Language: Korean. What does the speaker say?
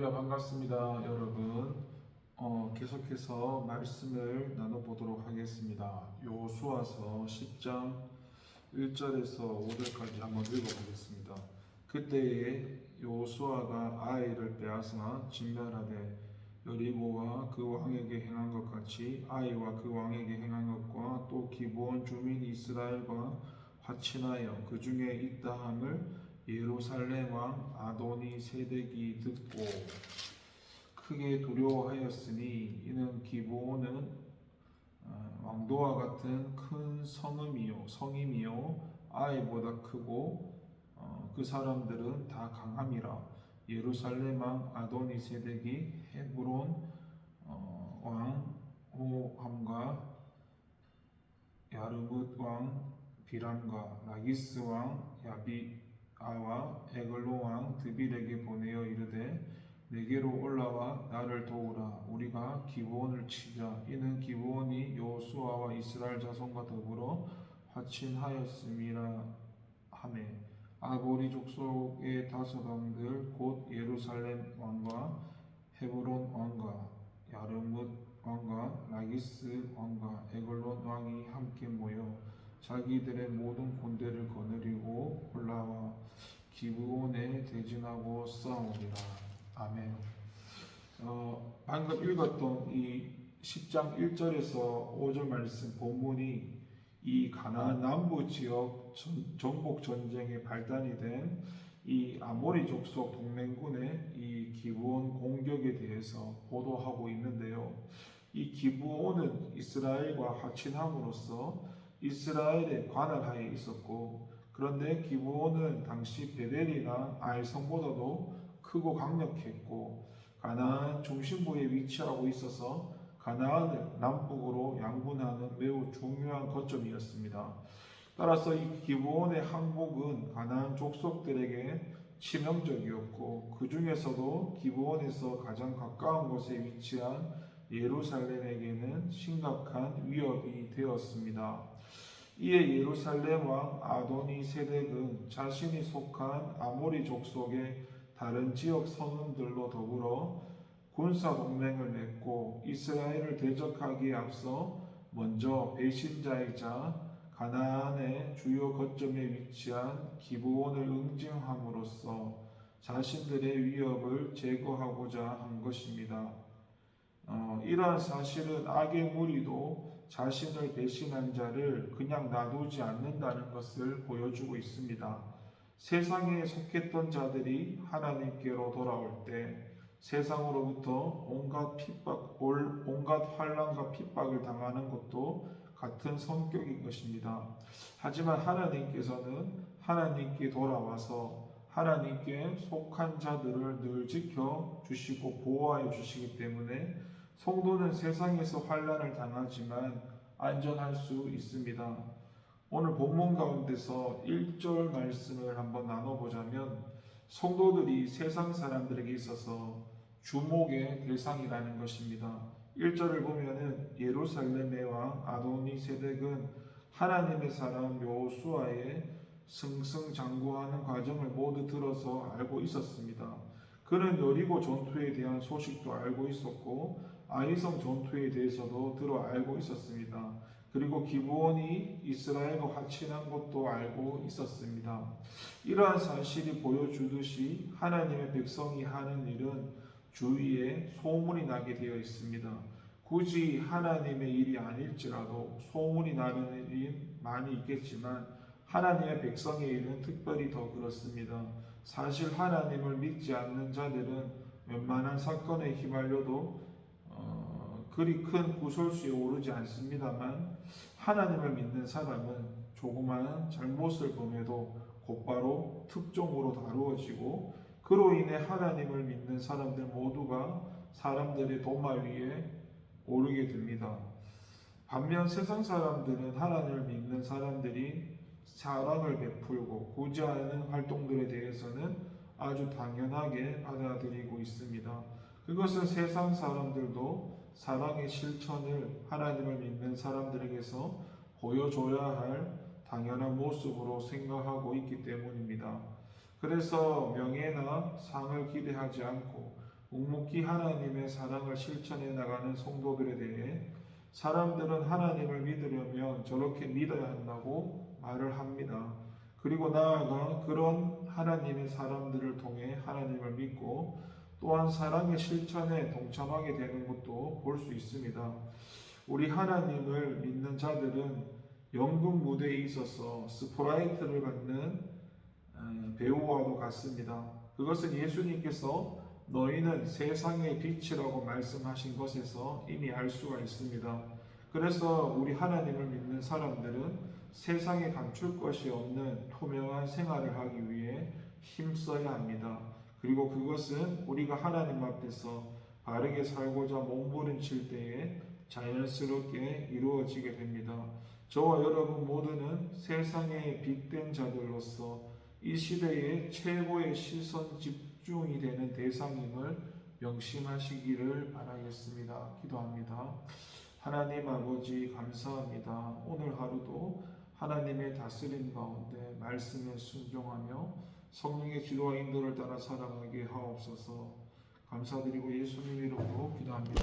할렐루야, 반갑습니다, 여러분. 계속해서 말씀을 나눠보도록 하겠습니다. 요수아서 10장 1절에서 5절까지 한번 읽어보겠습니다. 그때에 요수아가 아이를 빼앗아 진멸하되 여리고와 그 왕에게 행한 것 같이 아이와 그 왕에게 행한 것과 또 기브온 주민 이스라엘과 화친하여 그 중에 있다함을 예루살렘 왕 아도니 세덱이 듣고 크게 두려워하였으니 이는 기브온은 왕도와 같은 큰 성임이요 아이보다 크고 그 사람들은 다 강함이라. 예루살렘 왕 아도니 세덱이 헤브론 왕 호함과 야르뭇 왕 비람과 라기스 왕 야비아와 에글로 왕 드빌에게 보내어 이르되 내게로 올라와 나를 도우라. 우리가 기브온을 치자. 이는 기브온이 여호수아와 이스라엘 자손과 더불어 화친하였음이라 하매 아보리 족속의 다섯 왕들 곧 예루살렘 왕과 헤브론 왕과 야르뭇 왕과 라기스 왕과 에글론 왕이 함께 모여 자기들의 모든 군대를 거느리고 올라와 기브온에 대진하고 싸우니라. 아멘. 방금 읽었던 이 10장 1절에서 5절 말씀 본문이 이 가나안 남부 지역 정복 전쟁의 발단이 된 이 아모리 족속 동맹군의 이 기브온 공격에 대해서 보도하고 있는데요. 이 기브온은 이스라엘과 화친함으로써 이스라엘의 관할하에 있었고, 그런데 기브온은 당시 베델이나 아이성보다도 크고 강력했고 가나안 중심부에 위치하고 있어서 가나안을 남북으로 양분하는 매우 중요한 거점이었습니다. 따라서 이 기브온의 항복은 가나안 족속들에게 치명적이었고 그 중에서도 기브온에서 가장 가까운 곳에 위치한 예루살렘에게는 심각한 위협이 되었습니다. 이에 예루살렘 왕 아도니 세덱은 자신이 속한 아모리 족속의 다른 지역 성읍들로 더불어 군사 동맹을 맺고 이스라엘을 대적하기에 앞서 먼저 배신자이자 가나안의 주요 거점에 위치한 기브온을 응징함으로써 자신들의 위협을 제거하고자 한 것입니다. 이러한 사실은 악의 무리도 자신을 배신한 자를 그냥 놔두지 않는다는 것을 보여주고 있습니다. 세상에 속했던 자들이 하나님께로 돌아올 때 세상으로부터 온갖 환난과 핍박을 당하는 것도 같은 성격인 것입니다. 하지만 하나님께서는 하나님께 돌아와서 하나님께 속한 자들을 늘 지켜 주시고 보호하여 주시기 때문에 성도는 세상에서 환난을 당하지만 안전할 수 있습니다. 오늘 본문 가운데서 1절 말씀을 한번 나눠보자면 성도들이 세상 사람들에게 있어서 주목의 대상이라는 것입니다. 1절을 보면은 예루살렘의 왕 아도니 세덱은 하나님의 사람 여호수아의 승승장구하는 과정을 모두 들어서 알고 있었습니다. 그는 여리고 전투에 대한 소식도 알고 있었고 아이성 전투에 대해서도 들어 알고 있었습니다. 그리고 기브온이 이스라엘과 화친한 것도 알고 있었습니다. 이러한 사실이 보여주듯이 하나님의 백성이 하는 일은 주위에 소문이 나게 되어 있습니다. 굳이 하나님의 일이 아닐지라도 소문이 나는 일이 많이 있겠지만 하나님의 백성의 일은 특별히 더 그렇습니다. 사실 하나님을 믿지 않는 자들은 웬만한 사건에 휘말려도 그리 큰 구설수에 오르지 않습니다만 하나님을 믿는 사람은 조그마한 잘못을 범해도 곧바로 특종으로 다루어지고 그로 인해 하나님을 믿는 사람들 모두가 사람들의 도마 위에 오르게 됩니다. 반면 세상 사람들은 하나님을 믿는 사람들이 사랑을 베풀고 구제하는 활동들에 대해서는 아주 당연하게 받아들이고 있습니다. 그것은 세상 사람들도 사랑의 실천을 하나님을 믿는 사람들에게서 보여줘야 할 당연한 모습으로 생각하고 있기 때문입니다. 그래서 명예나 상을 기대하지 않고 묵묵히 하나님의 사랑을 실천해 나가는 성도들에 대해 사람들은 하나님을 믿으려면 저렇게 믿어야 한다고 말을 합니다. 그리고 나아가 그런 하나님의 사람들을 통해 하나님을 믿고 또한 사랑의 실천에 동참하게 되는 것도 볼 수 있습니다. 우리 하나님을 믿는 자들은 연극 무대에 있어서 스포라이트를 받는 배우와도 같습니다. 그것은 예수님께서 너희는 세상의 빛이라고 말씀하신 것에서 이미 알 수가 있습니다. 그래서 우리 하나님을 믿는 사람들은 세상에 감출 것이 없는 투명한 생활을 하기 위해 힘써야 합니다. 그리고 그것은 우리가 하나님 앞에서 바르게 살고자 몸부림칠 때에 자연스럽게 이루어지게 됩니다. 저와 여러분 모두는 세상의 빛된 자들로서 이 시대의 최고의 시선 집중이 되는 대상임을 명심하시기를 바라겠습니다. 기도합니다. 하나님 아버지 감사합니다. 오늘 하루도 하나님의 다스림 가운데 말씀에 순종하며 성령의 지도와 인도를 따라 살아가게 하옵소서. 감사드리고 예수님 이름으로 기도합니다.